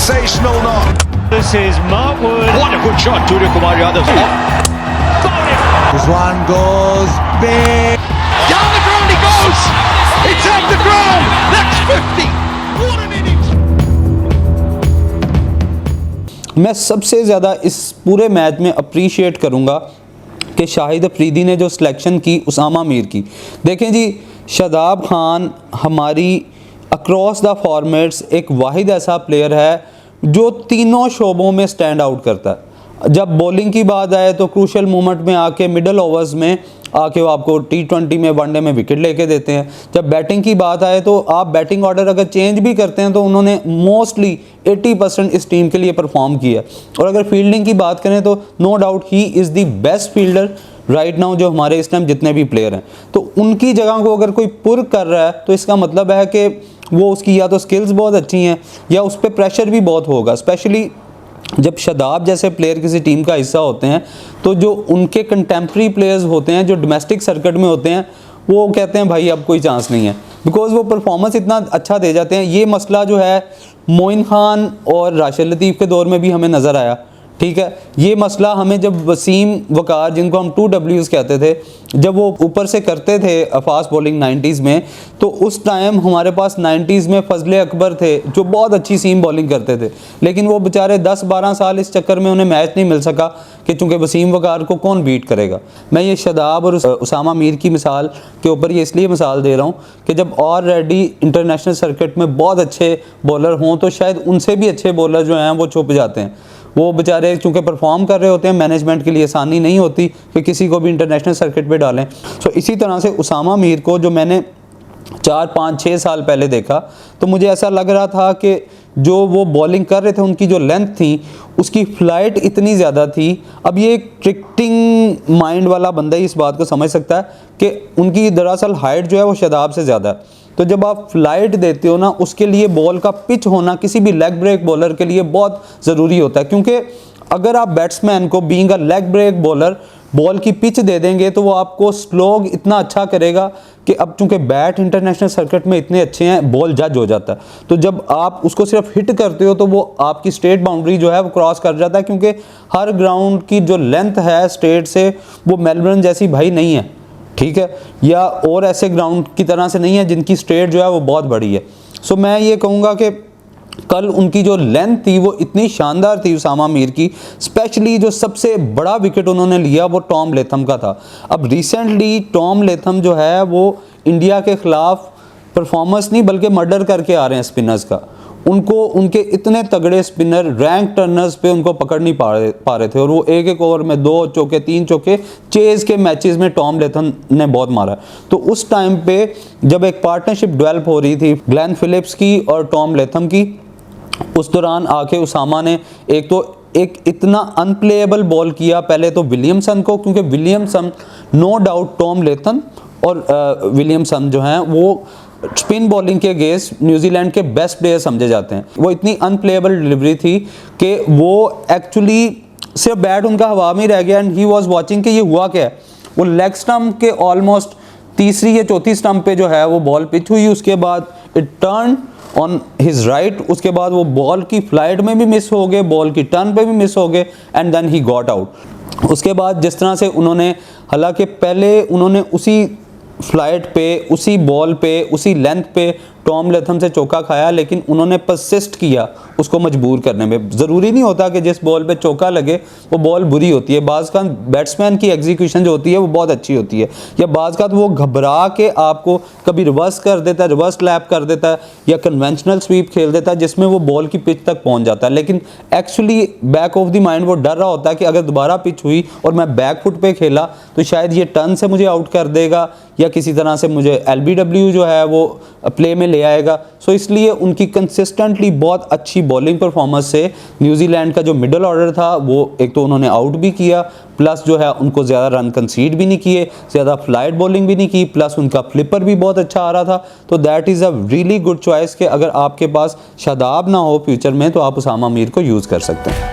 sensational knock. This is Mark Wood. What a good shot, Surya Kumar Yadav. This one goes big. Down the ground he goes. It's at the ground. That's 50. What an innings. मैं सबसे ज़्यादा इस पूरे match में appreciate करूँगा कि शाहिद अफरीदी ने जो सिलेक्शन की उसामा मीर की। देखें जी, शादाब खान हमारी अक्रॉस द फॉर्मेट्स एक वाहिद ऐसा प्लेयर है जो तीनों शोबों में स्टैंड आउट करता है। जब बॉलिंग की बात आए तो क्रूशल मोमेंट में आके मिडल ओवर्स में आके वो आपको T20 में वनडे में विकेट लेके देते हैं। जब बैटिंग की बात आए तो आप बैटिंग ऑर्डर अगर चेंज भी करते हैं तो उन्होंने मोस्टली 80% इस टीम के लिए परफॉर्म किया। और अगर फील्डिंग की बात करें तो no doubt he is the best fielder right now जो हमारे इस टाइम जितने भी प्लेयर हैं। तो उनकी जगह को अगर कोई पुर कर रहा है तो इसका मतलब है कि वो उसकी या तो स्किल्स बहुत अच्छी हैं या उस पर प्रेशर भी बहुत होगा। स्पेशली जब शादाब जैसे प्लेयर किसी टीम का हिस्सा होते हैं तो जो उनके कंटेम्प्रेरी प्लेयर्स होते हैं जो डोमेस्टिक सर्किट में होते हैं वो कहते हैं भाई अब कोई चांस नहीं है, बिकॉज वो परफॉर्मेंस इतना अच्छा दे जाते हैं। ये मसला जो है मोइन खान और राशिद लतीफ़ के दौर में भी हमें नज़र आया, ठीक है। ये मसला हमें जब वसीम वकार, जिनको हम 2Ws कहते थे, जब वो ऊपर से करते थे फास्ट बॉलिंग 90s में, तो उस टाइम हमारे पास 90s में फजले अकबर थे जो बहुत अच्छी सीम बॉलिंग करते थे, लेकिन वो बेचारे 10-12 साल इस चक्कर में उन्हें मैच नहीं मिल सका कि चूँकि वसीम वकार को कौन बीट करेगा। मैं ये शादाब और उसामा मीर की मिसाल के ऊपर ये इसलिए मिसाल दे रहा हूँ कि जब ऑलरेडी इंटरनेशनल सर्किट में बहुत अच्छे बॉलर हों तो शायद उनसे भी अच्छे बॉलर जो हैं वो छुप जाते हैं। वो बेचारे चूँकि परफॉर्म कर रहे होते हैं, मैनेजमेंट के लिए आसानी नहीं होती कि किसी को भी इंटरनेशनल सर्किट पे डालें। सो इसी तरह से उसामा मीर को जो मैंने 4-5-6 साल पहले देखा तो मुझे ऐसा लग रहा था कि जो वो बॉलिंग कर रहे थे उनकी जो लेंथ थी उसकी फ्लाइट इतनी ज़्यादा थी। अब ये एक क्रिकेटिंग माइंड वाला बंदा ही इस बात को समझ सकता है कि उनकी दरअसल हाइट जो है वो शादाब से ज़्यादा है। तो जब आप फ्लाइट देते हो ना, उसके लिए बॉल का पिच होना किसी भी लेग ब्रेक बॉलर के लिए बहुत ज़रूरी होता है, क्योंकि अगर आप बैट्समैन को being a leg break bowler ball की पिच दे देंगे तो वो आपको स्लोग इतना अच्छा करेगा कि अब चूंकि बैट इंटरनेशनल सर्किट में इतने अच्छे हैं बॉल जज हो जाता है। तो जब आप उसको सिर्फ हिट करते हो तो वो आपकी स्टेट बाउंड्री जो है वो क्रॉस कर जाता है, क्योंकि हर ग्राउंड की जो लेंथ है स्टेट से वो मेलबर्न जैसी भाई नहीं है, ठीक है, या और ऐसे ग्राउंड की तरह से नहीं है जिनकी स्ट्रेट जो है वो बहुत बड़ी है। सो मैं ये कहूँगा कि कल उनकी जो लेंथ थी वो इतनी शानदार थी उसामा मीर की। स्पेशली जो सबसे बड़ा विकेट उन्होंने लिया वो टॉम लेथम का था। अब रिसेंटली टॉम लेथम जो है वो इंडिया के ख़िलाफ़ परफॉर्मेंस नहीं बल्कि मर्डर करके आ रहे हैं स्पिनर्स का। उनको उनके इतने तगड़े स्पिनर रैंक टर्नर्स पे उनको पकड़ नहीं पा रहे थे, और वो एक ओवर में 2 चौके 3 चौके चेज़ के मैचेस में टॉम लेथम ने बहुत मारा। तो उस टाइम पे जब एक पार्टनरशिप डेवलप हो रही थी ग्लेन फिलिप्स की और टॉम लेथम की, उस दौरान आके उसामा ने एक इतना अनप्लेएबल बॉल किया पहले तो विलियमसन को, क्योंकि Williamson no doubt Tom Latham और विलियमसन जो हैं वो स्पिन बॉलिंग के अगेंस्ट न्यूजीलैंड के बेस्ट प्लेयर समझे जाते हैं। वो इतनी अनप्लेएबल डिलीवरी थी कि वो एक्चुअली सिर्फ बैट उनका हवा में रह गया एंड ही वाज वाचिंग कि ये हुआ क्या है। वो लेग स्टंप के ऑलमोस्ट तीसरी या चौथी स्टंप पे जो है वो बॉल पिच हुई, उसके बाद it turn on his right, उसके बाद वो बॉल की फ्लाइट में भी मिस हो गए, बॉल की टर्न पे भी मिस हो गए and then he got out. उसके बाद जिस तरह से उन्होंने, हालांकि पहले उन्होंने उसी फ्लाइट पे, उसी बॉल पे, उसी लेंथ पे टॉम लेथम से चौका खाया, लेकिन उन्होंने परसिस्ट किया उसको मजबूर करने में। ज़रूरी नहीं होता कि जिस बॉल पे चौका लगे वो बॉल बुरी होती है, बाज़ का बैट्समैन की एग्जीक्यूशन जो होती है वो बहुत अच्छी होती है, या बाज़ का वो घबरा के आपको कभी रिवर्स कर देता है, रिवर्स लैप कर देता है, या कन्वेंशनल स्वीप खेल देता है जिसमें वो बॉल की पिच तक पहुंच जाता है, लेकिन actually back of the mind वो डर रहा होता है कि अगर दोबारा पिच हुई और मैं बैक फुट पे खेला तो शायद ये टर्न से मुझे आउट कर देगा या किसी तरह से मुझे LBW जो है वो प्ले में ले आएगा। सो इसलिए उनकी कंसिस्टेंटली बहुत अच्छी बॉलिंग परफॉर्मेंस से न्यूजीलैंड का जो मिडल ऑर्डर था वो एक तो उन्होंने आउट भी किया, प्लस जो है उनको ज़्यादा रन कंसीड भी नहीं किए, ज़्यादा फ्लाइट बॉलिंग भी नहीं की, प्लस उनका फ्लिपर भी बहुत अच्छा आ रहा था। तो that is a really good choice कि अगर आपके पास शादाब ना हो फ्यूचर में तो आप उसामा मीर को यूज़ कर सकते हैं।